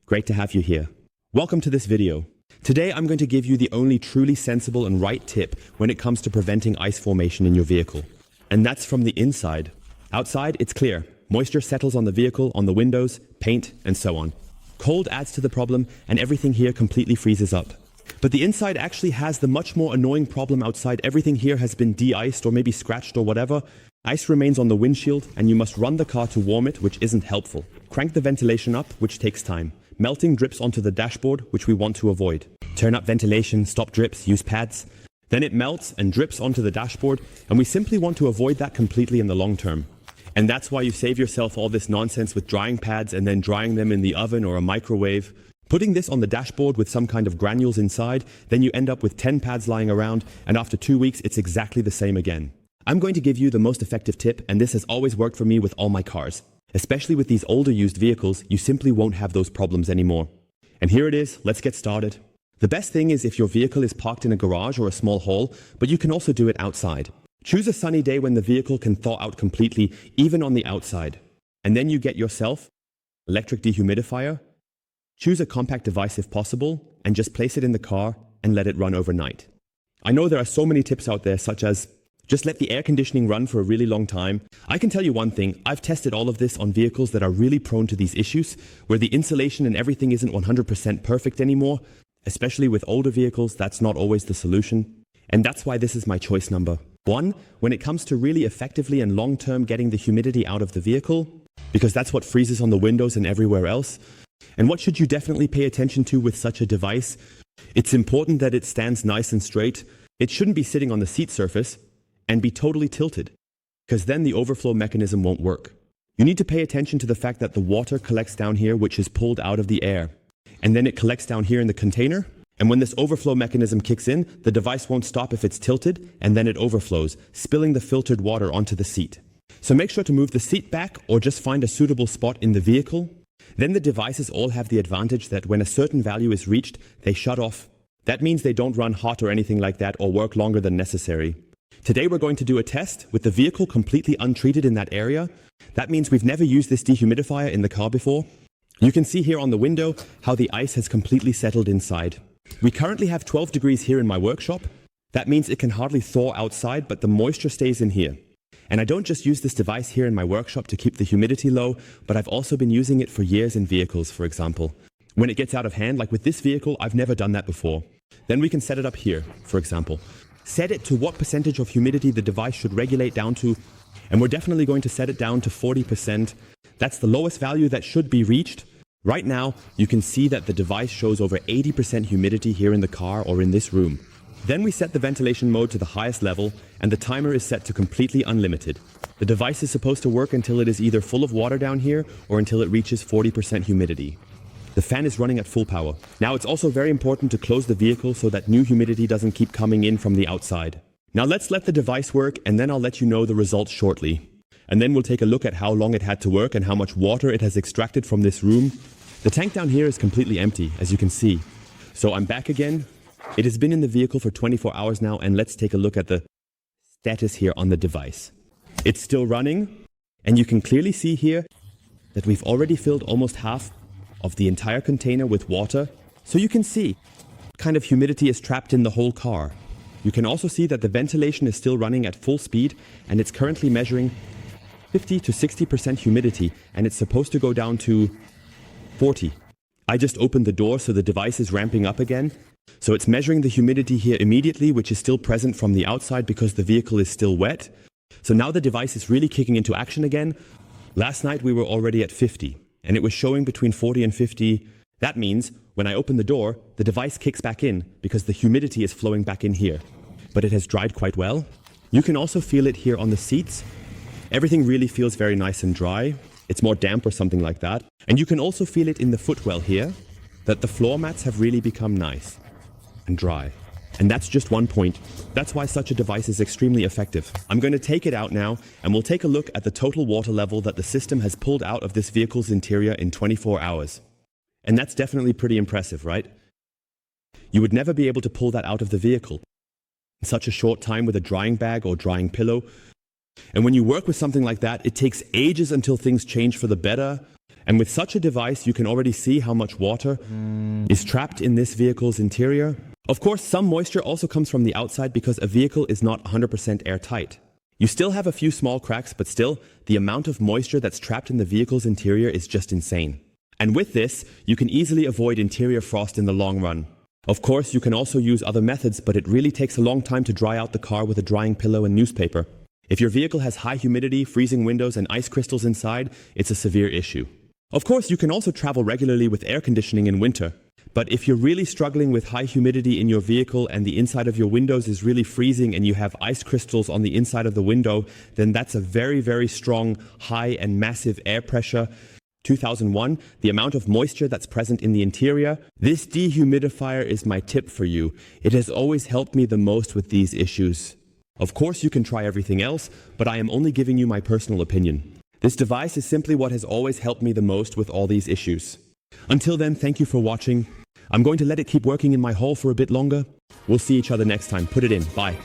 Great to have you here. Welcome to this video. Today I'm going to give you the only truly sensible and right tip when it comes to preventing ice formation in your vehicle. And that's from the inside. Outside, it's clear. Moisture settles on the vehicle, on the windows, paint, and so on. Cold adds to the problem, and everything here completely freezes up. But the inside actually has the much more annoying problem outside. Everything here has been de-iced or maybe scratched or whatever. Ice remains on the windshield, and you must run the car to warm it, which isn't helpful. Crank the ventilation up, which takes time. Melting drips onto the dashboard, which we want to avoid. Turn up ventilation, stop drips, use pads. Then it melts and drips onto the dashboard, and we simply want to avoid that completely in the long term. And that's why you save yourself all this nonsense with drying pads and then drying them in the oven or a microwave. Putting this on the dashboard with some kind of granules inside, then you end up with 10 pads lying around, and after 2 weeks it's exactly the same again. I'm going to give you the most effective tip, and this has always worked for me with all my cars. Especially with these older used vehicles, you simply won't have those problems anymore. And here it is, let's get started. The best thing is if your vehicle is parked in a garage or a small hall, but you can also do it outside. Choose a sunny day when the vehicle can thaw out completely, even on the outside. And then you get yourself electric dehumidifier. Choose a compact device if possible, and just place it in the car and let it run overnight. I know there are so many tips out there, such as just let the air conditioning run for a really long time. I can tell you one thing, I've tested all of this on vehicles that are really prone to these issues, where the insulation and everything isn't 100% perfect anymore. Especially with older vehicles, that's not always the solution. And that's why this is my choice number 1, when it comes to really effectively and long-term getting the humidity out of the vehicle, because that's what freezes on the windows and everywhere else. And what should you definitely pay attention to with such a device? It's important that it stands nice and straight. It shouldn't be sitting on the seat surface and be totally tilted, because then the overflow mechanism won't work. You need to pay attention to the fact that the water collects down here, which is pulled out of the air. And then it collects down here in the container. And when this overflow mechanism kicks in, the device won't stop if it's tilted, and then it overflows, spilling the filtered water onto the seat. So make sure to move the seat back or just find a suitable spot in the vehicle. Then the devices all have the advantage that when a certain value is reached, they shut off. That means they don't run hot or anything like that or work longer than necessary. Today we're going to do a test with the vehicle completely untreated in that area. That means we've never used this dehumidifier in the car before. You can see here on the window how the ice has completely settled inside. We currently have 12 degrees here in my workshop. That means it can hardly thaw outside, but the moisture stays in here. And I don't just use this device here in my workshop to keep the humidity low, but I've also been using it for years in vehicles, for example. When it gets out of hand, like with this vehicle, I've never done that before. Then we can set it up here, for example. Set it to what percentage of humidity the device should regulate down to, and we're definitely going to set it down to 40%. That's the lowest value that should be reached. Right now, you can see that the device shows over 80% humidity here in the car or in this room. Then we set the ventilation mode to the highest level, and the timer is set to completely unlimited. The device is supposed to work until it is either full of water down here or until it reaches 40% humidity. The fan is running at full power. Now it's also very important to close the vehicle so that new humidity doesn't keep coming in from the outside. Now let's let the device work, and then I'll let you know the results shortly. And then we'll take a look at how long it had to work and how much water it has extracted from this room. The tank down here is completely empty, as you can see. So I'm back again. It has been in the vehicle for 24 hours now, and let's take a look at the status here on the device. It's still running, and you can clearly see here that we've already filled almost half of the entire container with water. So you can see what kind of humidity is trapped in the whole car. You can also see that the ventilation is still running at full speed, and it's currently measuring 50 to 60% humidity, and it's supposed to go down to 40. I just opened the door, so the device is ramping up again. So it's measuring the humidity here immediately, which is still present from the outside because the vehicle is still wet. So now the device is really kicking into action again. Last night we were already at 50, and it was showing between 40 and 50. That means when I open the door, the device kicks back in because the humidity is flowing back in here. But it has dried quite well. You can also feel it here on the seats. Everything really feels very nice and dry. It's more damp or something like that. And you can also feel it in the footwell here, that the floor mats have really become nice and dry. And that's just one point. That's why such a device is extremely effective. I'm going to take it out now, and we'll take a look at the total water level that the system has pulled out of this vehicle's interior in 24 hours. And that's definitely pretty impressive, right? You would never be able to pull that out of the vehicle in such a short time with a drying bag or drying pillow. And when you work with something like that, it takes ages until things change for the better. And with such a device, you can already see how much water is trapped in this vehicle's interior. Of course, some moisture also comes from the outside because a vehicle is not 100% airtight. You still have a few small cracks, but still, the amount of moisture that's trapped in the vehicle's interior is just insane. And with this, you can easily avoid interior frost in the long run. Of course, you can also use other methods, but it really takes a long time to dry out the car with a drying pillow and newspaper. If your vehicle has high humidity, freezing windows, and ice crystals inside, it's a severe issue. Of course, you can also travel regularly with air conditioning in winter. But if you're really struggling with high humidity in your vehicle and the inside of your windows is really freezing and you have ice crystals on the inside of the window, then that's a very, very strong, high and massive air pressure. 2001, the amount of moisture that's present in the interior. This dehumidifier is my tip for you. It has always helped me the most with these issues. Of course, you can try everything else, but I am only giving you my personal opinion. This device is simply what has always helped me the most with all these issues. Until then, thank you for watching. I'm going to let it keep working in my hole for a bit longer. We'll see each other next time. Put it in. Bye.